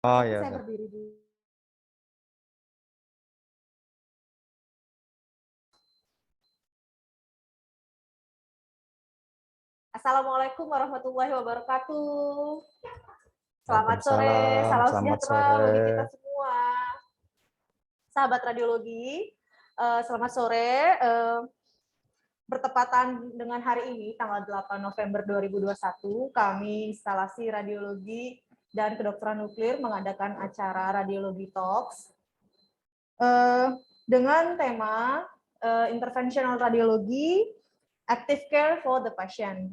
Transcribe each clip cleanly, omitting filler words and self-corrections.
Oh Nanti ya saya udah. berdiri di. Assalamualaikum warahmatullahi wabarakatuh. Selamat sore, Waalaikumsalam. salam Selamat sejahtera sore. bagi kita semua. Sahabat radiologi, selamat sore. Bertepatan dengan hari ini, tanggal 8 November 2021, kami instalasi radiologi dan kedokteran nuklir mengadakan acara Radiologi Talks dengan tema Interventional Radiology, Active Care for the Patient.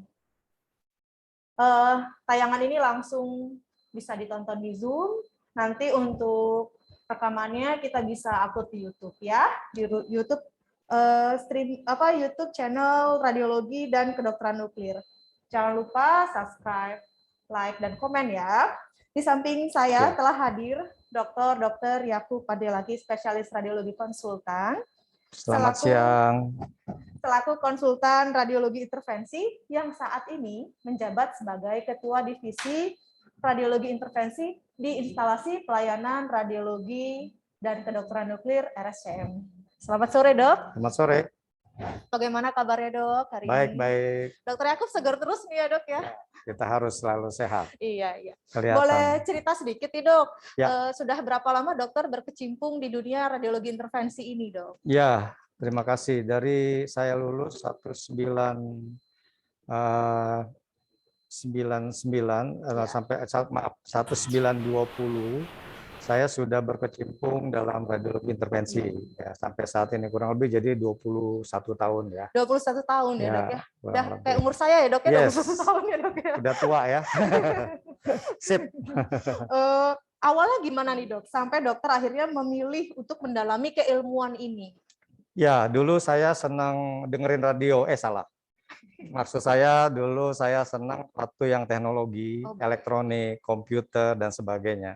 Tayangan ini langsung bisa ditonton di Zoom. Nanti untuk rekamannya kita bisa upload di YouTube ya, di YouTube YouTube channel Radiologi dan Kedokteran Nuklir. Jangan lupa subscribe, like, dan komen ya. Di samping saya telah hadir Dr. Yakub Padelaki, spesialis radiologi konsultan. Selamat siang. Selaku konsultan radiologi intervensi yang saat ini menjabat sebagai Ketua Divisi Radiologi Intervensi di Instalasi Pelayanan Radiologi dan Kedokteran Nuklir RSCM. Selamat sore, Dok. Selamat sore. Bagaimana kabarnya, Dok, hari baik, ini? Baik. Dokter Yakub segar terus nih ya, Dok ya? Kita harus selalu sehat. Iya. Kelihatan. Boleh cerita sedikit nih, Dok? Ya. Sudah berapa lama dokter berkecimpung di dunia radiologi intervensi ini, Dok? Ya, terima kasih. Dari saya lulus 1999 sampai 1920 saya sudah berkecimpung dalam radiologi intervensi ya, sampai saat ini kurang lebih jadi 21 tahun ya. 21 tahun ya, Dok ya. Udah lebih. kayak umur saya ya, Dok ya, Yes. 21 tahun ya, Dok ya. Udah tua ya. Sip. Awalnya gimana nih, Dok? Sampai dokter akhirnya memilih untuk mendalami keilmuan ini. Ya, dulu saya senang dengerin radio. Salah. Maksud saya dulu saya senang satu yang teknologi, elektronik, komputer, dan sebagainya.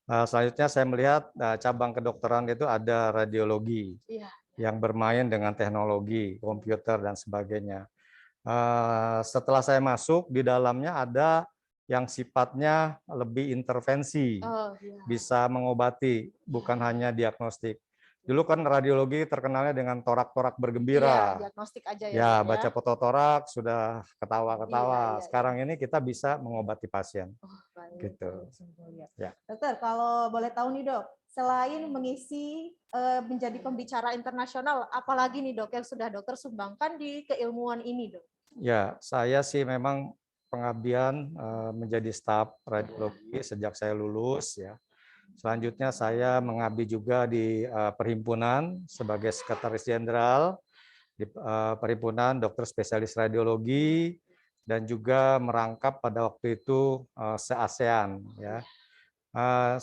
Selanjutnya saya melihat cabang kedokteran itu ada radiologi yang bermain dengan teknologi, komputer, dan sebagainya. Setelah saya masuk, di dalamnya ada yang sifatnya lebih intervensi, bisa mengobati, bukan hanya diagnostik. Dulu kan radiologi terkenalnya dengan torak-torak bergembira. Iya, diagnostik aja ya. Ya, baca fototorak sudah ketawa-ketawa. Iya. Sekarang ini kita bisa mengobati pasien. Baik. Gitu. Ya. Dokter, kalau boleh tahu nih, Dok, selain mengisi menjadi pembicara internasional, apalagi nih, Dok, yang sudah dokter sumbangkan di keilmuan ini, Dok? Ya, saya sih memang pengabdian menjadi staf radiologi sejak saya lulus ya. Selanjutnya saya mengabdi juga di perhimpunan sebagai sekretaris jenderal di perhimpunan dokter spesialis radiologi dan juga merangkap pada waktu itu se-ASEAN ya.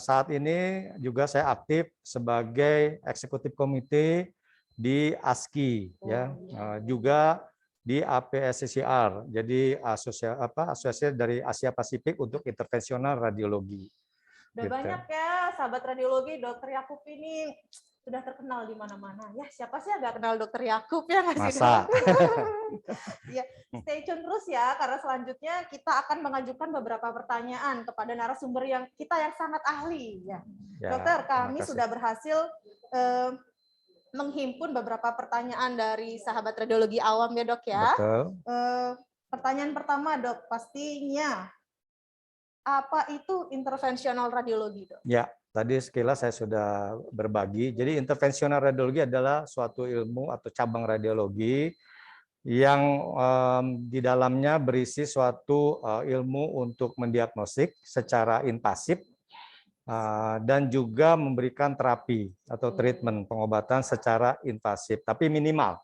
Saat ini juga saya aktif sebagai eksekutif komite di ASKI ya, juga di APSCR, jadi asosiasi dari Asia Pasifik untuk intervensional radiologi. Udah gitu. Banyak ya sahabat radiologi, Dokter Yakub ini sudah terkenal di mana-mana. Ya, siapa sih yang nggak kenal Dokter Yakub ya nggak sih, Dok? Ya, stay tune terus ya, karena selanjutnya kita akan mengajukan beberapa pertanyaan kepada narasumber yang sangat ahli. Ya. Dokter, kami sudah berhasil menghimpun beberapa pertanyaan dari sahabat radiologi awam ya, Dok ya. Betul. Pertanyaan pertama, Dok, pastinya apa itu intervensional radiologi, Dok? Ya, tadi sekilas saya sudah berbagi. Jadi intervensional radiologi adalah suatu ilmu atau cabang radiologi yang di dalamnya berisi suatu ilmu untuk mendiagnostik secara invasif dan juga memberikan terapi atau treatment pengobatan secara invasif, tapi minimal.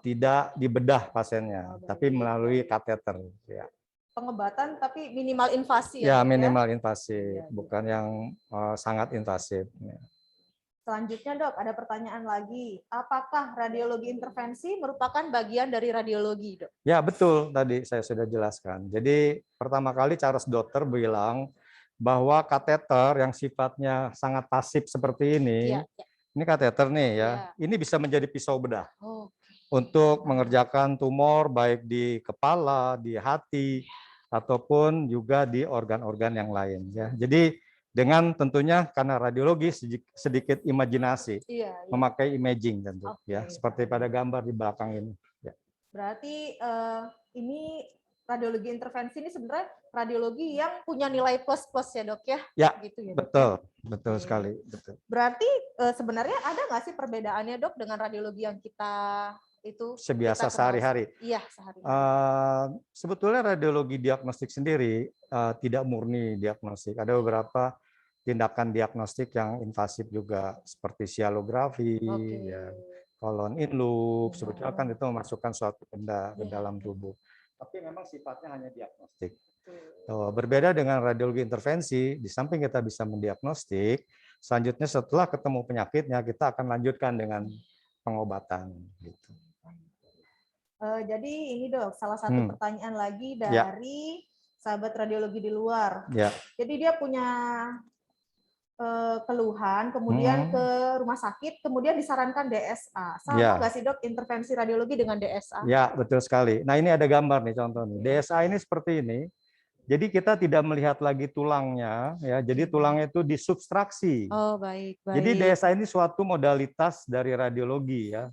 Tidak dibedah pasiennya, tapi melalui kateter. Ya. Pengobatan tapi minimal invasi ya, minimal invasif, bukan yang sangat invasif. Selanjutnya, Dok, ada pertanyaan lagi. Apakah radiologi intervensi merupakan bagian dari radiologi, Dok? Ya, betul. Tadi saya sudah jelaskan. Jadi pertama kali Charles Dotter bilang bahwa kateter yang sifatnya sangat pasif seperti ini kateter nih ya, ini bisa menjadi pisau bedah untuk mengerjakan tumor baik di kepala, di hati, ataupun juga di organ-organ yang lain. Ya. Jadi Dengan tentunya karena radiologi sedikit imajinasi, Iya, iya. memakai imaging tentu, ya, Oke, seperti pada gambar di belakang ini. Ya. berarti ini radiologi intervensi ini sebenarnya radiologi yang punya nilai plus-plus ya dok ya? Ya, gitu ya, Dok, betul, ya? betul Oke. sekali. Betul. Berarti sebenarnya ada nggak sih perbedaannya dok dengan radiologi yang kita itu Sebiasa kita kenal? sehari-hari. Iya, sehari-hari. Sebetulnya radiologi diagnostik sendiri tidak murni diagnostik. Ada beberapa tindakan diagnostik yang invasif juga, seperti sialografi, Oke. ya, colon in loop. Sebetulnya kan itu memasukkan suatu benda ke Iya, dalam iya. tubuh. Tapi memang sifatnya hanya diagnostik. Berbeda dengan radiologi intervensi, di samping kita bisa mendiagnostik, selanjutnya setelah ketemu penyakitnya, kita akan lanjutkan dengan pengobatan. Gitu. Jadi ini dok, salah satu pertanyaan lagi dari sahabat radiologi di luar. Ya. Jadi dia punya keluhan, kemudian ke rumah sakit, kemudian disarankan DSA. Sama nggak sih dok intervensi radiologi dengan DSA? Ya, betul sekali. Nah ini ada gambar nih contoh nih. DSA ini seperti ini. Jadi kita tidak melihat lagi tulangnya, ya. Jadi tulangnya itu disubstraksi. Oh baik, baik. Jadi DSA ini suatu modalitas dari radiologi, ya,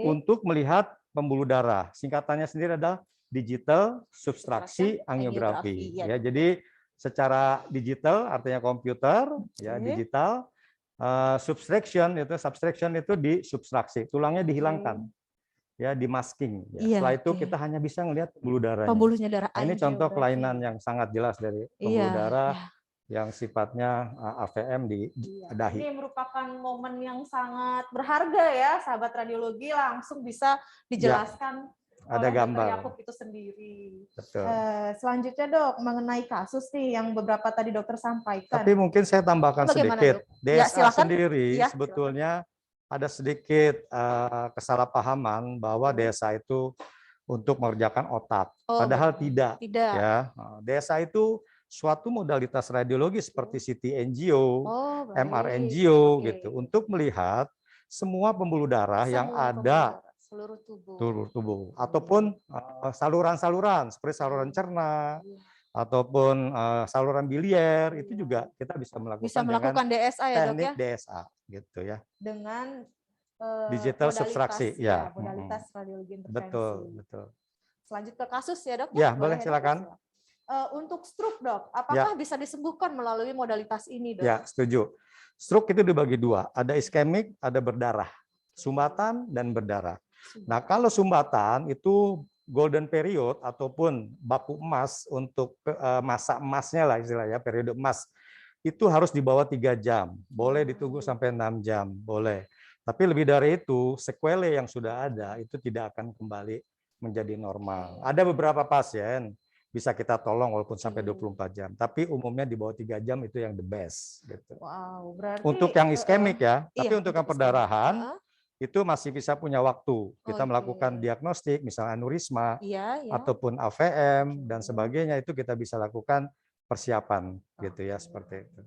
untuk melihat pembuluh darah. Singkatannya sendiri adalah digital substraksi angiografi. Ya, jadi secara digital artinya komputer, ya, digital. Subtraction itu disubstraksi, tulangnya dihilangkan, ya, di masking. Ya. Setelah itu kita hanya bisa melihat pembuluh darahnya. Pembuluhnya darah. Nah, ini contoh kelainan yang sangat jelas dari pembuluh darah yang sifatnya AVM di dahi. Ini merupakan momen yang sangat berharga ya, sahabat radiologi, langsung bisa dijelaskan ada oleh gambar. Dr. Yakub itu sendiri. Betul. Selanjutnya dok, mengenai kasus nih yang beberapa tadi dokter sampaikan. Tapi mungkin saya tambahkan sedikit. Dok? DSA sendiri sebetulnya ada sedikit kesalahpahaman bahwa DSA itu untuk mengerjakan otak. Padahal tidak. Ya, DSA itu suatu modalitas radiologi seperti CT angio, MR angio gitu, untuk melihat semua pembuluh darah yang ada seluruh tubuh, ataupun saluran-saluran seperti saluran cerna, ataupun saluran biliar, itu juga kita bisa melakukan dengan DSA ya dok ya? teknik DSA gitu ya. Dengan digital substraksi, ya. Modalitas radiologi intervensi. Betul, betul. Selanjut ke kasus ya dok? Ya, boleh silakan. Untuk stroke dok, apakah bisa disembuhkan melalui modalitas ini dok? Ya, setuju. Stroke itu dibagi dua, ada iskemik, ada berdarah, sumbatan dan berdarah. Nah, kalau sumbatan itu golden period ataupun baku emas untuk masa emasnya lah istilahnya, periode emas itu harus di bawah 3 jam, boleh ditunggu sampai 6 jam, boleh. Tapi lebih dari itu, sequelae yang sudah ada itu tidak akan kembali menjadi normal. Ada beberapa pasien bisa kita tolong walaupun sampai 24 jam, tapi umumnya di bawah 3 jam itu yang the best. Gitu. Wow, berarti untuk yang iskemik ya, tapi untuk yang perdarahan itu masih bisa punya waktu. Kita melakukan diagnostik, misalnya aneurisma, ataupun AVM dan sebagainya, itu kita bisa lakukan persiapan gitu ya, seperti itu.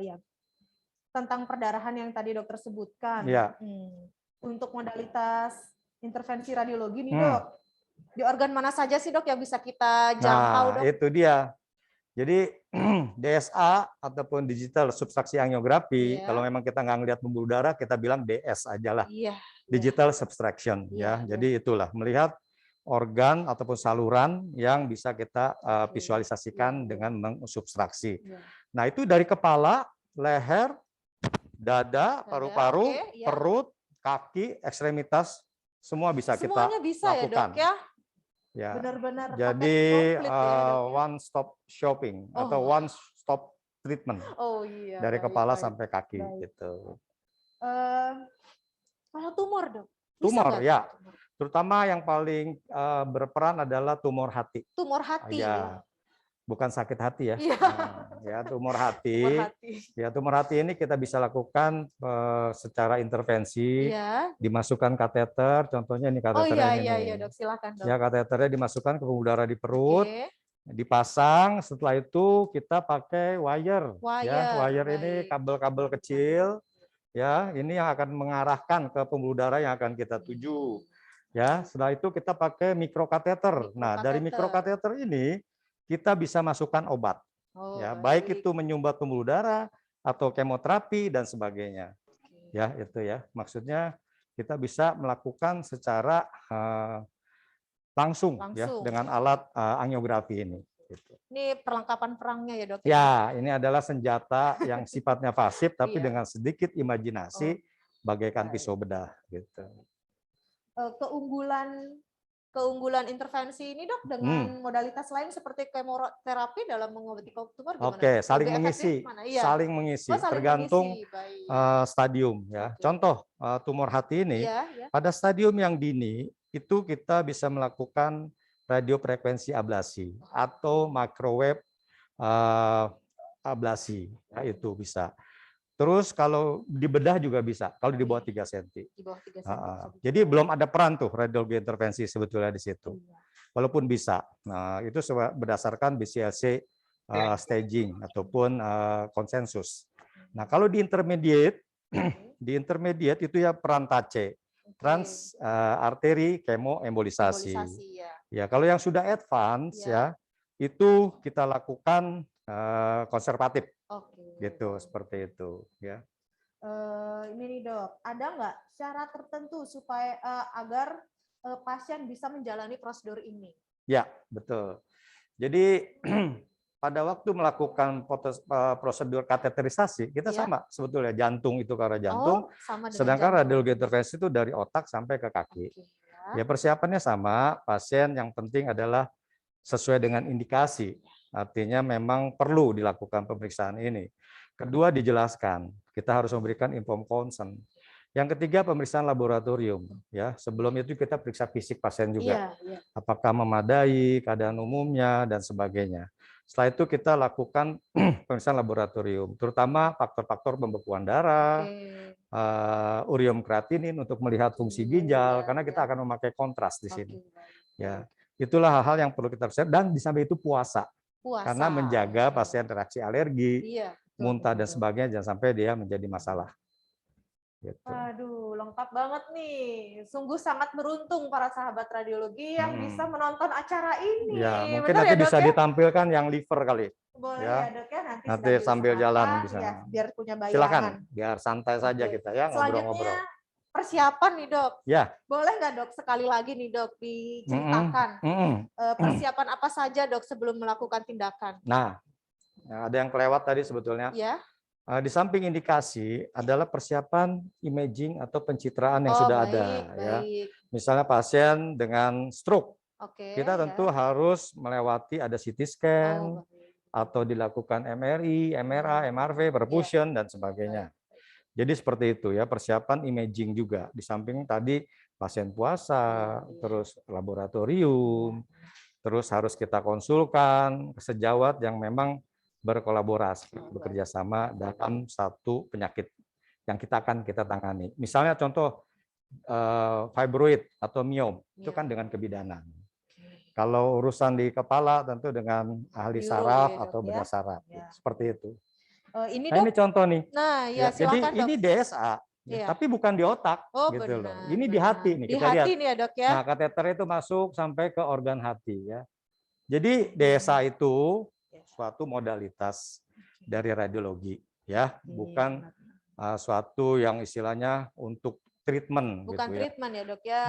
Ya. Tentang perdarahan yang tadi dokter sebutkan, untuk modalitas intervensi radiologi nih dok, di organ mana saja sih dok yang bisa kita jangkau dok? Nah, itu dia. Jadi DSA ataupun digital substraksi angiografi, kalau memang kita nggak ngelihat pembuluh darah, kita bilang DS aja lah. Digital subtraction, ya. Jadi itulah melihat organ ataupun saluran yang bisa kita visualisasikan dengan mensubstraksi. Nah, itu dari kepala, leher, dada, paru-paru, perut, kaki, ekstremitas, semua bisa kita lakukan. Ya, dok, ya? Ya, benar-benar jadi one stop shopping atau one stop treatment dari kepala sampai kaki gitu. Kalau tumor dok? Tumor ya, terutama yang paling berperan adalah tumor hati. Tumor hati. Ya, bukan sakit hati ya. Ya, tumor hati. Ya, tumor hati ini kita bisa lakukan secara intervensi, dimasukkan kateter, contohnya ini kateternya ini. Iya, dok, silakan dok. Ya, kateternya dimasukkan ke pembuluh darah di perut, dipasang, setelah itu kita pakai wire. Ya, wire ini kabel-kabel kecil, ya, ini yang akan mengarahkan ke pembuluh darah yang akan kita tuju. Ya, setelah itu kita pakai mikrokateter. Nah, dari mikrokateter ini kita bisa masukkan obat. Oh, Ya, baik baik. itu menyumbat pembuluh darah atau kemoterapi dan sebagainya. Ya, itu ya. Maksudnya kita bisa melakukan secara langsung ya Langsung. dengan alat angiografi ini. Gitu. Ini perlengkapan perangnya ya, Dok? Ya, ini adalah senjata yang sifatnya pasif tapi Iya. dengan sedikit imajinasi bagaikan baik. pisau bedah gitu. Keunggulan intervensi ini, Dok, dengan modalitas lain seperti kemoterapi dalam mengobati tumor gimana, Oke, Dok? saling Lebih efektif mengisi, mana? Iya. saling mengisi, Saling tergantung mengisi. Baik. stadium ya. Oke. Contoh tumor hati ini Iya, iya. pada stadium yang dini itu kita bisa melakukan radiofrekuensi ablasi atau microwave ablasi, ya, itu bisa. Terus kalau di bedah juga bisa, kalau di bawah 3 cm. Di bawah 3 cm. Jadi belum ada peran tuh radiologi intervensi sebetulnya di situ. Walaupun bisa. Nah, itu berdasarkan BCLC staging ataupun konsensus. Nah, kalau di intermediate itu ya peran TACE, trans arteri kemoembolisasi. Ya, kalau yang sudah advance ya itu kita lakukan konservatif. Gitu, seperti itu ya. Ini nih, Dok, ada nggak syarat tertentu supaya agar pasien bisa menjalani prosedur ini? Ya, betul. Jadi pada waktu melakukan prosedur kateterisasi, kita sama sebetulnya, jantung itu karena jantung, sama dengan sedangkan jantung. radiologi intervensi itu dari otak sampai ke kaki. Ya, persiapannya sama, pasien yang penting adalah sesuai dengan indikasi, artinya memang perlu dilakukan pemeriksaan ini. Kedua, dijelaskan, kita harus memberikan informed consent. Yang ketiga, pemeriksaan laboratorium. Ya, sebelum itu kita periksa fisik pasien juga, apakah memadai, keadaan umumnya dan sebagainya. Setelah itu kita lakukan pemeriksaan laboratorium, terutama faktor-faktor pembekuan darah, urium kreatinin untuk melihat fungsi ginjal, karena kita akan memakai kontras di sini. Ya, itulah hal-hal yang perlu kita persiapkan, dan di samping itu puasa. Karena menjaga pasien reaksi alergi, muntah dan sebagainya, jangan sampai dia menjadi masalah. Gitu. Aduh, lengkap banget nih. Sungguh sangat beruntung para sahabat radiologi yang bisa menonton acara ini. Ya, mungkin benar nanti ya, Dok, bisa ditampilkan yang liver kali. Boleh ya, Dok ya, nanti sambil jalan bisa. Ya, biar punya bayangan. Silakan, biar santai saja kita ya ngobrol-ngobrol. Persiapan nih, Dok. Ya. Boleh nggak, Dok, sekali lagi nih, Dok, diceritakan persiapan apa saja, Dok, sebelum melakukan tindakan? Nah, ada yang kelewat tadi sebetulnya. Ya. Di samping indikasi adalah persiapan imaging atau pencitraan yang sudah ada. Ya. Misalnya pasien dengan stroke, kita tentu harus melewati ada CT scan atau dilakukan MRI, MRA, MRV, perfusion dan sebagainya. Jadi seperti itu ya, persiapan imaging juga. Di samping tadi pasien puasa, terus laboratorium, terus harus kita konsulkan sejawat yang memang berkolaborasi, bekerja sama dalam satu penyakit yang kita tangani. Misalnya contoh fibroid atau miom, itu kan dengan kebidanan. Kalau urusan di kepala tentu dengan ahli saraf atau bedah saraf, seperti itu. Ini contoh nih. Nah, ya silakan, Ini DSA, tapi bukan di otak, gitu loh. Ini di hati nih, kita lihat. Nih ya, Dok ya. Nah, kateter itu masuk sampai ke organ hati ya. Jadi DSA itu suatu modalitas dari radiologi ya, bukan suatu yang istilahnya untuk treatment. Bukan gitu treatment ya, Dok ya.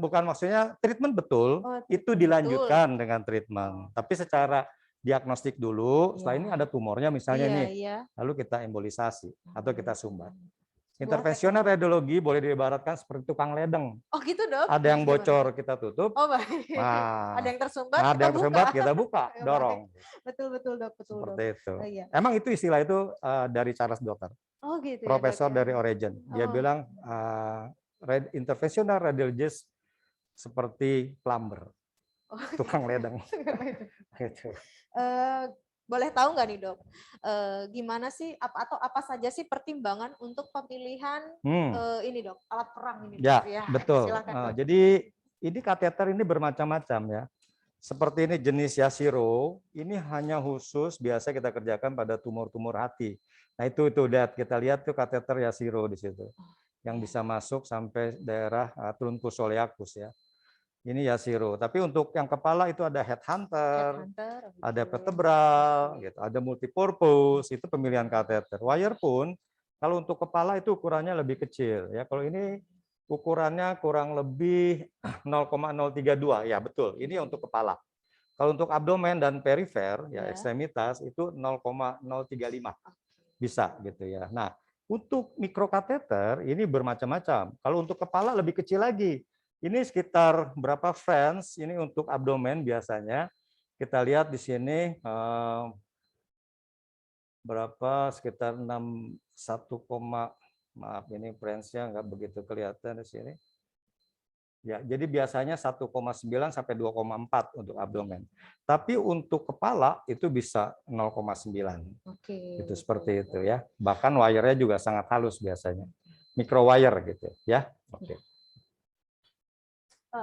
Bukan maksudnya treatment betul, itu dilanjutkan dengan treatment. Tapi secara diagnostik dulu, setelah ini ada tumornya misalnya lalu kita embolisasi atau kita sumbat. Intervensional radiologi boleh diibaratkan seperti tukang ledeng. Oh gitu, Dok. Ada yang bocor kita tutup. Oh baik. Nah, ada yang tersumbat, kita buka, dorong. Betul, Dok. Seperti itu. Emang itu istilah itu dari Charles Docker. Oh gitu. Profesor dari Oregon. Dia bilang intervensional radiologist seperti plumber. Tukang ledeng. Gitu. Boleh tahu nggak nih, Dok, gimana sih apa saja sih pertimbangan untuk pemilihan ini, Dok, alat perang ini? Ya, ya betul. Silakan, jadi ini kateter ini bermacam-macam ya. Seperti ini jenis Yashiro, ini hanya khusus biasa kita kerjakan pada tumor-tumor hati. Nah itu kita lihat tuh kateter Yashiro di situ, yang bisa masuk sampai daerah truncus soleacus ya. Ini Yashiro. Tapi untuk yang kepala itu ada headhunter, ada gitu. vertebral, gitu, ada multipurpose, itu pemilihan kateter. Wire pun kalau untuk kepala itu ukurannya lebih kecil ya. Kalau ini ukurannya kurang lebih 0,032 ya, betul. Ini untuk kepala. Kalau untuk abdomen dan perifer ya, ekstremitas itu 0,035 bisa gitu ya. Nah, untuk mikrokateter ini bermacam-macam. Kalau untuk kepala lebih kecil lagi. Ini sekitar berapa fans ini untuk abdomen biasanya. Kita lihat di sini berapa, sekitar 61, maaf ini frans-nya nggak begitu kelihatan di sini. Ya, jadi biasanya 1,9 sampai 2,4 untuk abdomen. Tapi untuk kepala itu bisa 0,9. Itu seperti itu ya. Bahkan wire-nya juga sangat halus biasanya. Micro wire gitu ya. Oke.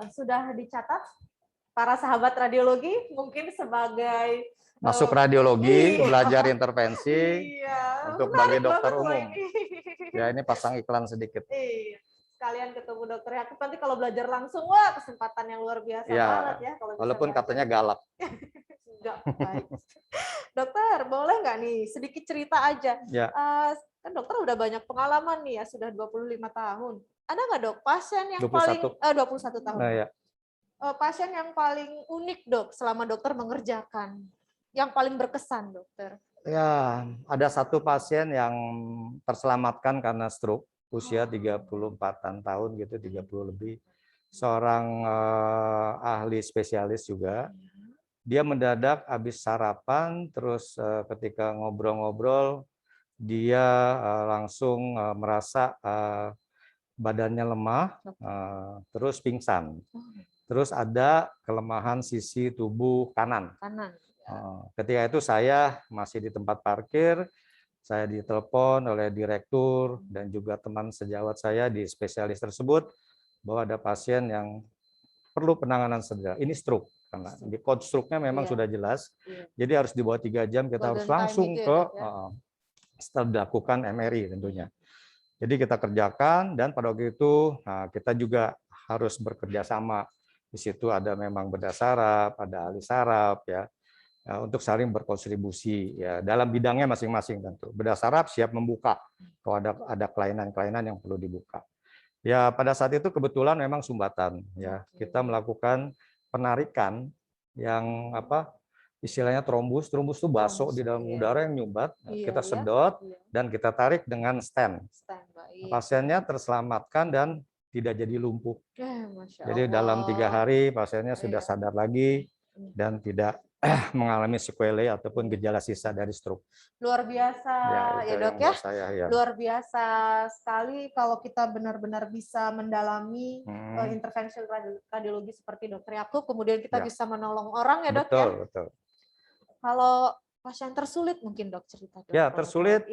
Sudah dicatat para sahabat radiologi mungkin sebagai masuk radiologi, belajar intervensi untuk bagi dokter umum. Ya, ini pasang iklan sedikit. Sekalian ketemu dokter Yakub, nanti kalau belajar langsung, wah kesempatan yang luar biasa banget ya. Kalau walaupun katanya galak. Enggak, baik. Dokter, boleh nggak nih sedikit cerita aja? Ya. Kan dokter udah banyak pengalaman nih ya, sudah 25 tahun. Ada nggak dok pasien yang 21. paling 21 tahun? Ya. Pasien yang paling unik dok selama dokter mengerjakan, yang paling berkesan dokter? Ya, ada satu pasien yang terselamatkan karena stroke, usia 34-an tahun gitu, 30 lebih. Seorang ahli spesialis juga. Dia mendadak habis sarapan, terus ketika ngobrol-ngobrol, dia langsung merasa badannya lemah, terus pingsan. Terus ada kelemahan sisi tubuh kanan. Ketika itu saya masih di tempat parkir, saya ditelepon oleh direktur dan juga teman sejawat saya di spesialis tersebut bahwa ada pasien yang perlu penanganan segera. Ini stroke, karena di code stroke-nya memang sudah jelas. Jadi harus di bawah 3 jam kita harus langsung ke setelah dilakukan MRI tentunya. Jadi kita kerjakan, dan pada waktu itu kita juga harus bekerja sama. Di situ ada memang bedah saraf, ada ahli saraf ya, untuk saling berkontribusi ya dalam bidangnya masing-masing tentu. Bedah saraf siap membuka kalau ada kelainan-kelainan yang perlu dibuka. Ya pada saat itu kebetulan memang sumbatan ya. Kita melakukan penarikan yang istilahnya trombus. Trombus itu basok di dalam udara yang nyumbat. Kita sedot dan kita tarik dengan stent. Pasiennya terselamatkan dan tidak jadi lumpuh. Jadi dalam 3 hari pasiennya sudah sadar lagi dan tidak mengalami sequelae ataupun gejala sisa dari stroke. Luar biasa ya dok ya. Luar biasa sekali kalau kita benar-benar bisa mendalami intervensi radiologi seperti dokter Yakub, kemudian kita bisa menolong orang ya dok ya. Betul. Kalau pasien tersulit mungkin dok cerita dok. Ya tersulit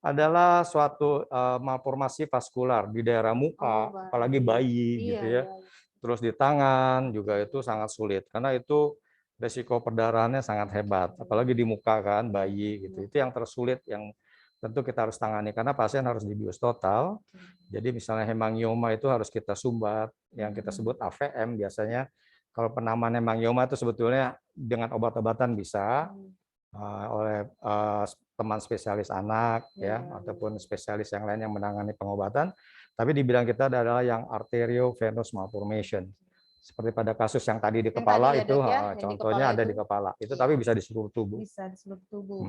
adalah suatu malformasi vaskular di daerah muka, apalagi bayi gitu ya. Terus di tangan juga itu sangat sulit karena itu resiko perdarahannya sangat hebat, apalagi di muka kan bayi gitu. Itu yang tersulit, yang tentu kita harus tangani karena pasien harus dibius total. Jadi misalnya hemangioma itu harus kita sumbat, yang kita sebut AVM biasanya. Kalau penamaan hemangioma itu sebetulnya dengan obat-obatan bisa oleh teman spesialis anak ya, ataupun spesialis yang lain yang menangani pengobatan. Tapi di bidang kita adalah yang arteriovenous malformation. Seperti pada kasus yang tadi di kepala itu, contohnya ada di kepala. Itu tapi bisa di seluruh tubuh. Bisa di seluruh tubuh.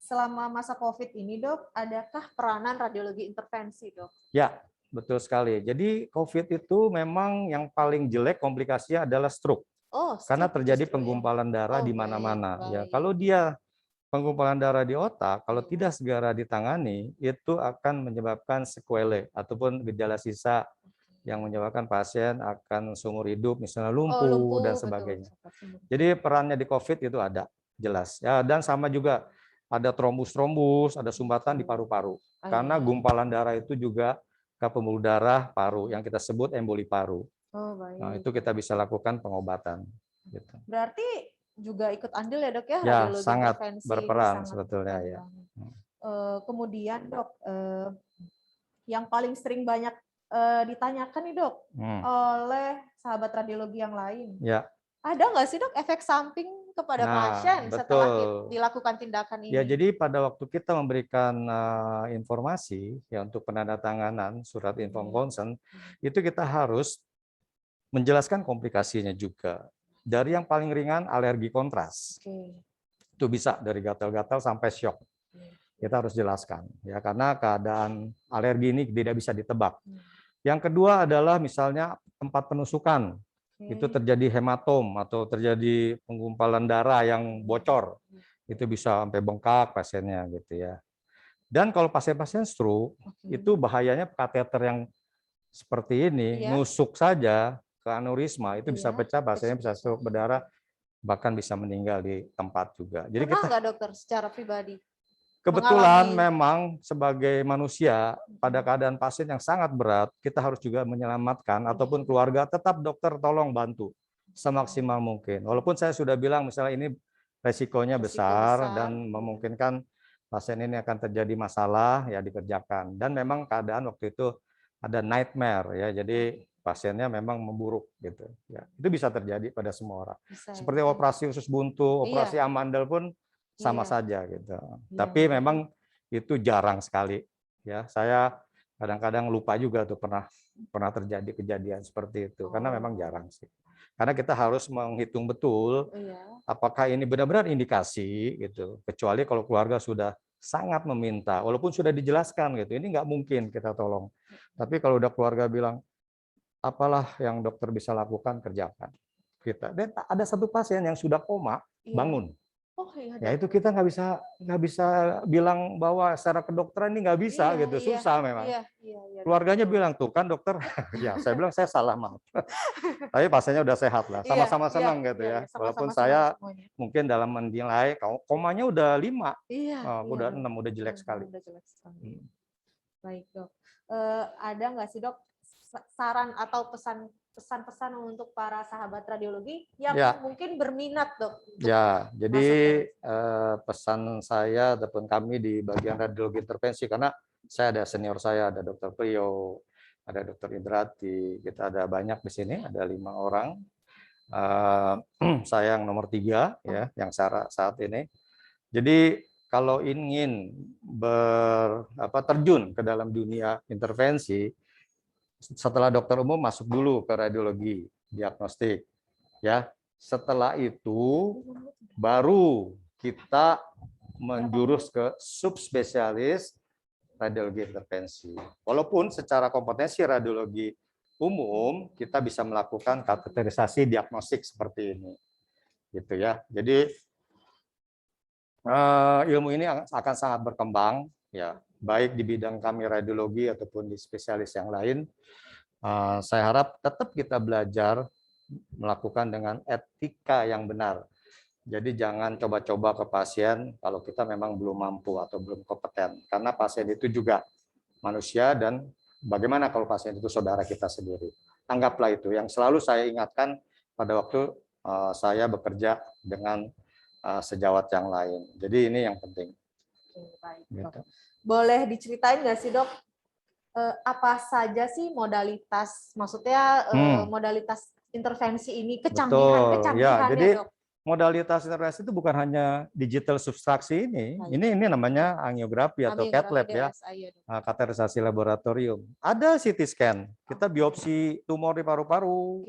Selama masa COVID ini dok, adakah peranan radiologi intervensi dok? Ya, betul sekali. Jadi COVID itu memang yang paling jelek komplikasinya adalah stroke. Karena terjadi penggumpalan darah di mana-mana. Ya, kalau dia penggumpalan darah di otak, kalau tidak segera ditangani, itu akan menyebabkan sequelae ataupun gejala sisa yang menyebabkan pasien akan seumur hidup, misalnya lumpuh dan sebagainya. Jadi perannya di COVID itu ada, jelas. Ya, dan sama juga ada trombus-trombus, ada sumbatan di paru-paru. Karena gumpalan darah itu juga ke pembuluh darah paru, yang kita sebut emboli paru. Nah, itu kita bisa lakukan pengobatan. Gitu. Berarti juga ikut andil ya dok ya? Ya, sangat berperan sebetulnya ya. Kemudian dok, yang paling sering banyak ditanyakan nih dok oleh sahabat radiologi yang lain. Ya. Ada nggak sih dok efek samping kepada pasien setelah dilakukan tindakan ini? Ya, jadi pada waktu kita memberikan informasi ya untuk penandatanganan surat informed consent, itu kita harus menjelaskan komplikasinya juga. Dari yang paling ringan alergi kontras. Itu bisa dari gatal-gatal sampai syok. Kita harus jelaskan ya, karena keadaan alergi ini tidak bisa ditebak. Yang kedua adalah misalnya tempat penusukan. Itu terjadi hematom atau terjadi penggumpalan darah yang bocor. Itu bisa sampai bengkak pasiennya gitu ya. Dan kalau pasien-pasien stroke, itu bahayanya kateter yang seperti ini, nusuk saja ke aneurisma, itu bisa pecah, pasiennya bisa stroke, berdarah, bahkan bisa meninggal di tempat juga. Jadi pernah nggak dokter secara pribadi? Kebetulan memang sebagai manusia pada keadaan pasien yang sangat berat, kita harus juga menyelamatkan ataupun keluarga, tetap dokter tolong bantu semaksimal mungkin. Walaupun saya sudah bilang misalnya ini resikonya besar dan memungkinkan pasien ini akan terjadi masalah, ya dikerjakan. Dan memang keadaan waktu itu ada nightmare ya, jadi pasiennya memang memburuk gitu. Ya, itu bisa terjadi pada semua orang. Seperti operasi usus buntu, operasi amandel pun sama saja gitu. Tapi memang itu jarang sekali ya. Saya kadang-kadang lupa juga tuh pernah terjadi kejadian seperti itu karena memang jarang sih. Karena kita harus menghitung betul apakah ini benar-benar indikasi gitu. Kecuali kalau keluarga sudah sangat meminta, walaupun sudah dijelaskan gitu, ini nggak mungkin kita tolong. Tapi kalau udah keluarga bilang apalah yang dokter bisa lakukan, kerjakan kita. Dan ada satu pasien yang sudah koma bangun. Ya itu kita nggak bisa bilang bahwa secara kedokteran ini nggak bisa gitu, susah memang. Keluarganya bilang tuh kan dokter, ya saya bilang saya salah maaf. Tapi pasiennya udah sehat lah, sama-sama senang gitu ya. Walaupun saya mungkin dalam menilai komanya udah 5, udah 6, udah jelek sekali. Baik dok, ada nggak sih dok saran atau pesan-pesan untuk para sahabat radiologi yang mungkin berminat dok? Ya, jadi pesan saya ataupun kami di bagian radiologi intervensi, karena saya ada senior saya, ada Dokter Priyo, ada Dokter Indrati, kita ada banyak di sini, ada 5 orang. Saya yang nomor 3 ya, yang saat ini. Jadi kalau ingin terjun ke dalam dunia intervensi, setelah dokter umum masuk dulu ke radiologi diagnostik ya. Setelah itu baru kita menjurus ke subspesialis radiologi intervensi. Walaupun secara kompetensi radiologi umum kita bisa melakukan kateterisasi diagnostik seperti ini gitu ya. Jadi ilmu ini akan sangat berkembang ya, baik di bidang kami radiologi ataupun di spesialis yang lain. Saya harap tetap kita belajar melakukan dengan etika yang benar. Jadi jangan coba-coba ke pasien kalau kita memang belum mampu atau belum kompeten. Karena pasien itu juga manusia dan bagaimana kalau pasien itu saudara kita sendiri. Anggaplah itu yang selalu saya ingatkan pada waktu saya bekerja dengan sejawat yang lain. Jadi ini yang penting. Baik, gitu. Boleh diceritain nggak sih dok, apa saja sih modalitas, maksudnya modalitas intervensi ini, kecanggihan ya, jadi dok. Modalitas intervensi itu bukan hanya digital subtraksi ini namanya angiografi atau cath lab ya, kateterisasi laboratorium. Ada CT scan, kita biopsi tumor di paru-paru.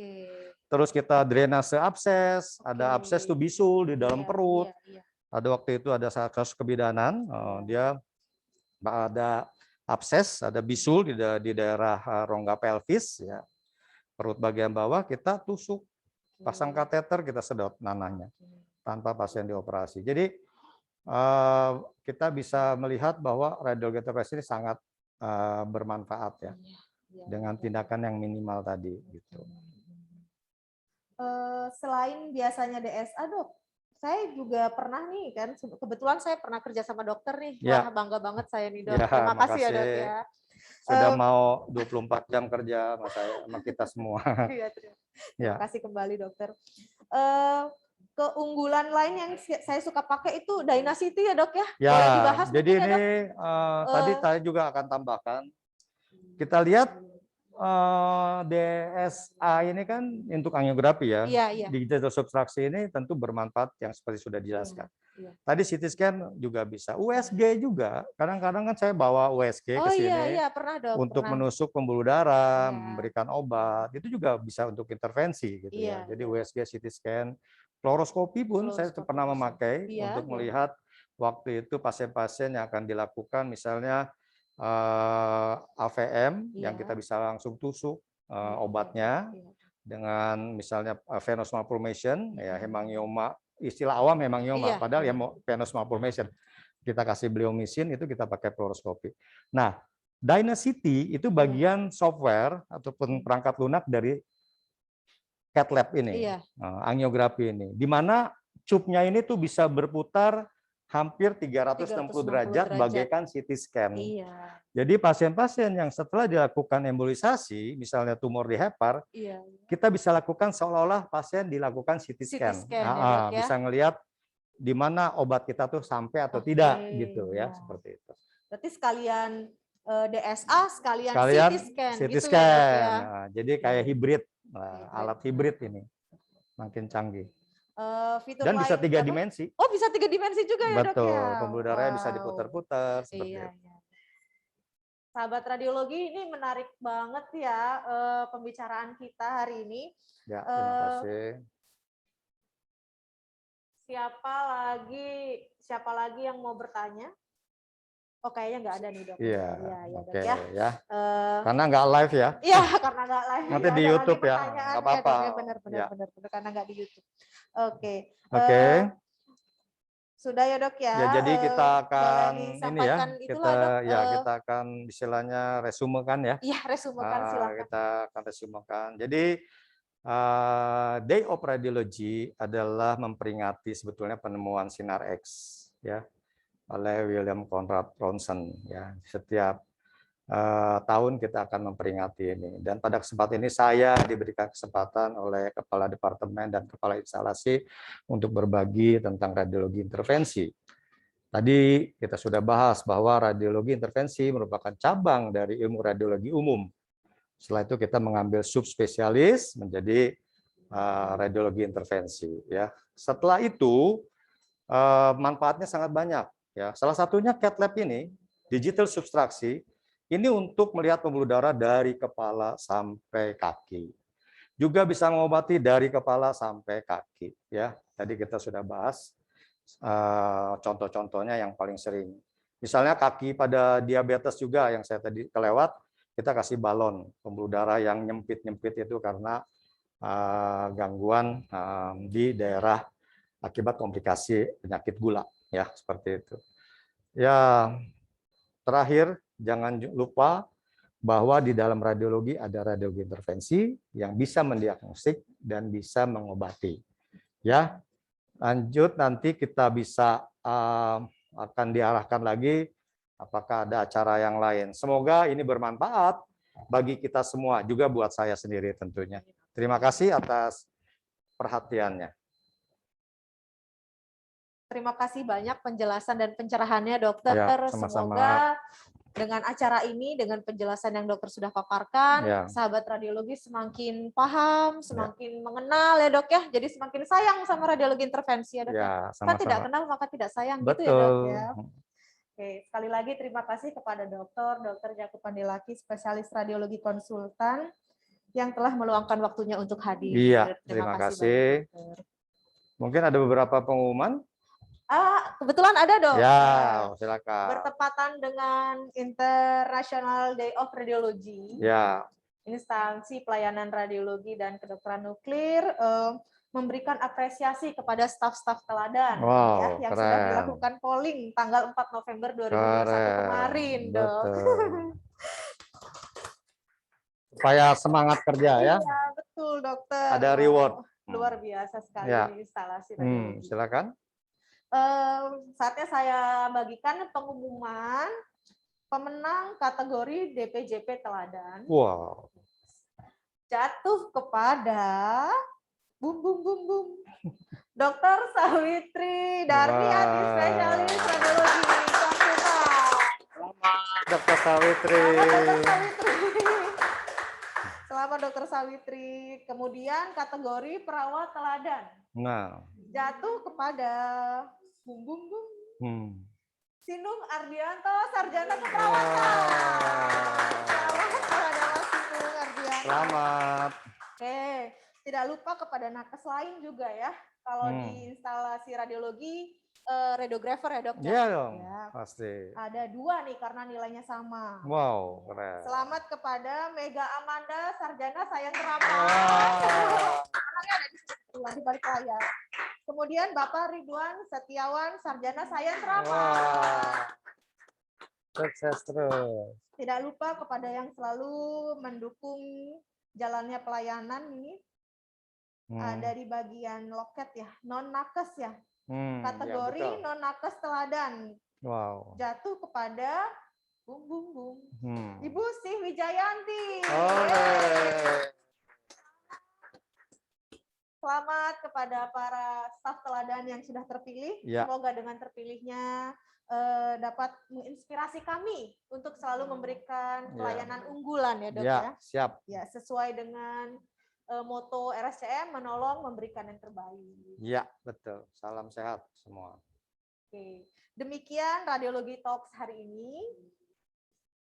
Terus kita drainase abses, ada abses tuh bisul di dalam perut. Ada waktu itu ada kasus kebidanan, dia ada abses, ada bisul di daerah rongga pelvis, ya, perut bagian bawah, kita tusuk, pasang kateter, kita sedot nanahnya tanpa pasien dioperasi. Jadi kita bisa melihat bahwa radiologi intervensi ini sangat bermanfaat ya, dengan tindakan yang minimal tadi gitu. Selain biasanya DSA dok, saya juga pernah nih kan, kebetulan saya pernah kerja sama dokter nih, wah bangga banget saya nih dok. Terima kasih ya dok ya. Sudah mau 24 jam kerja sama kita semua. Terima kasih kembali dokter. Keunggulan lain yang saya suka pakai itu Dynacity ya dok ya. Boleh dibahas jadi ini ya, tadi saya juga akan tambahkan. Kita lihat DSA ini kan untuk angiografi ya. Iya, iya. Digital subtraksi ini tentu bermanfaat yang seperti sudah dijelaskan. Iya. Tadi CT scan juga bisa, USG juga. Kadang-kadang kan saya bawa USG ke sini Iya, pernah dok. untuk Pernah. menusuk pembuluh darah, Iya. memberikan obat. Itu juga bisa untuk intervensi gitu ya. Iya, Jadi iya. USG, CT scan, fluoroskopi pun saya pernah memakai untuk melihat waktu itu pasien-pasien yang akan dilakukan misalnya AVM yang kita bisa langsung tusuk obatnya dengan misalnya venous malformation ya, hemangioma, istilah awam hemangioma, padahal ya venous malformation. Kita kasih bleomycin, itu kita pakai fluoroskopi. Nah, Dynacity itu bagian software ataupun perangkat lunak dari cath lab ini, angiografi ini, di mana cupnya ini tuh bisa berputar hampir 360 derajat bagaikan CT scan. Jadi pasien-pasien yang setelah dilakukan embolisasi, misalnya tumor di hepar, kita bisa lakukan seolah-olah pasien dilakukan CT scan. Bisa ngelihat di mana obat kita tuh sampai atau tidak gitu ya, seperti itu. Berarti sekalian DSA, sekalian CT scan. Nah, jadi kayak hibrid, alat hibrid ini makin canggih. Dan bisa 3 dimensi. Oh, bisa 3 dimensi juga ya, Dok? Betul, pembuluh darahnya bisa diputar-putar seperti itu. Sahabat radiologi, ini menarik banget ya pembicaraan kita hari ini. Ya, terima kasih. Siapa lagi yang mau bertanya? Oh, kayaknya nggak ada nih, Dok. Iya, oke ya. Karena nggak live ya. Iya, karena nggak live. Nanti di YouTube ya, nggak apa-apa. Benar, karena nggak di YouTube. Oke. Sudah ya, Dok ya. Ya, jadi kita akan kita akan istilahnya resumekan ya. Iya, resumekan silakan. Kita akan resumekan. Jadi Day of Radiology adalah memperingati sebetulnya penemuan sinar X ya oleh William Conrad Ronson ya. Setiap tahun kita akan memperingati ini, dan pada kesempatan ini saya diberikan kesempatan oleh Kepala Departemen dan Kepala Instalasi untuk berbagi tentang radiologi intervensi. Tadi kita sudah bahas bahwa radiologi intervensi merupakan cabang dari ilmu radiologi umum. Setelah itu kita mengambil subspesialis menjadi radiologi intervensi ya. Setelah itu manfaatnya sangat banyak ya. Salah satunya cath lab ini, digital subtraksi, ini untuk melihat pembuluh darah dari kepala sampai kaki. Juga bisa mengobati dari kepala sampai kaki ya. Tadi kita sudah bahas contoh-contohnya yang paling sering. Misalnya kaki pada diabetes juga yang saya tadi kelewat, kita kasih balon pembuluh darah yang nyempit-nyempit itu karena gangguan di daerah akibat komplikasi penyakit gula ya, seperti itu. Ya, terakhir jangan lupa bahwa di dalam radiologi ada radiologi intervensi yang bisa mendiagnostik dan bisa mengobati. Ya, lanjut nanti kita bisa akan diarahkan lagi apakah ada acara yang lain. Semoga ini bermanfaat bagi kita semua, juga buat saya sendiri tentunya. Terima kasih atas perhatiannya. Terima kasih banyak penjelasan dan pencerahannya, Dokter. Ya, sama-sama. Semoga dengan acara ini, dengan penjelasan yang dokter sudah paparkan, sahabat radiologi semakin paham, semakin mengenal ya, Dok ya. Jadi semakin sayang sama radiologi intervensi ya, Dok. Kita tidak kenal maka tidak sayang. Betul. Gitu ya, Dok ya. Oke, sekali lagi terima kasih kepada Dr. Jakub Pandelaki, spesialis radiologi konsultan yang telah meluangkan waktunya untuk hadir. Iya, terima kasih. Mungkin ada beberapa pengumuman. Kebetulan ada, Dok. Ya, silakan. Bertepatan dengan International Day of Radiology. Ya. Instansi pelayanan radiologi dan kedokteran nuklir memberikan apresiasi kepada staf-staf teladan ya, yang sudah dilakukan polling tanggal 4 November 2021 kemarin, Dok. Supaya semangat kerja ya. Iya, betul, Dokter. Ada reward. Luar biasa sekali instalasi radiologi. Silakan. Saatnya saya bagikan pengumuman pemenang kategori DPJP teladan. Wow. Jatuh kepada Dr. Sawitri Darmiati, spesialis radiologi konsultan. Selamat, Dr. Sawitri. Dokter Sawitri. Kemudian kategori perawat teladan. Nah. Jatuh kepada bung bung bung. Sinung Ardianto, Sarjana Keperawatan. Selamat kepada Mas Sinung Ardianto. Selamat. Oke, tidak lupa kepada nakes lain juga ya. Kalau di instalasi radiologi, radiografer ya dok? Iya dong, ya. Pasti. Ada 2 nih karena nilainya sama. Wow, keren. Selamat kepada Mega Amanda, Sarjana Sains Terapan. Anaknya ada di balik layar. Kemudian Bapak Ridwan Setiawan, Sarjana Sains Terapan. Sukses terus. Tidak lupa kepada yang selalu mendukung jalannya pelayanan ini. Dari bagian loket ya, non-nakes ya. Kategori ya, non-nakes teladan. Wow. Jatuh kepada bung bung bung. Ibu Sih Wijayanti. Selamat kepada para staf teladan yang sudah terpilih. Ya. Semoga dengan terpilihnya dapat menginspirasi kami untuk selalu memberikan pelayanan unggulan ya dok ya. Siap. Ya, sesuai dengan moto RSCM, menolong, memberikan yang terbaik. Iya, betul. Salam sehat semua. Oke. Demikian Radiologi Talks hari ini.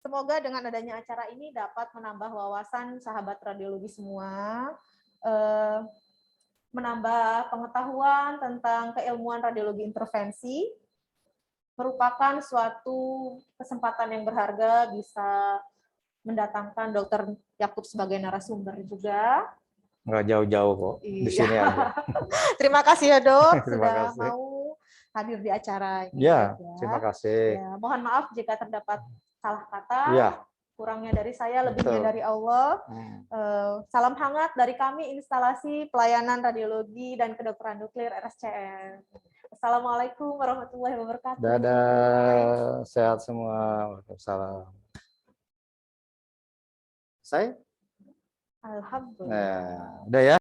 Semoga dengan adanya acara ini dapat menambah wawasan sahabat radiologi semua, menambah pengetahuan tentang keilmuan radiologi intervensi, merupakan suatu kesempatan yang berharga bisa mendatangkan Dokter Yakub sebagai narasumber juga. Nggak jauh-jauh kok, di sini aja. Terima kasih ya dok, sudah mau hadir di acara ini. Ya, terima kasih. Ya, mohon maaf jika terdapat salah kata, kurangnya dari saya, lebihnya dari Allah. Salam hangat dari kami, instalasi pelayanan radiologi dan kedokteran nuklir RSCM. Assalamualaikum warahmatullahi wabarakatuh. Dadah, sehat semua. Waalaikumsalam. Saya? Alhamdulillah. Nah, udah ya.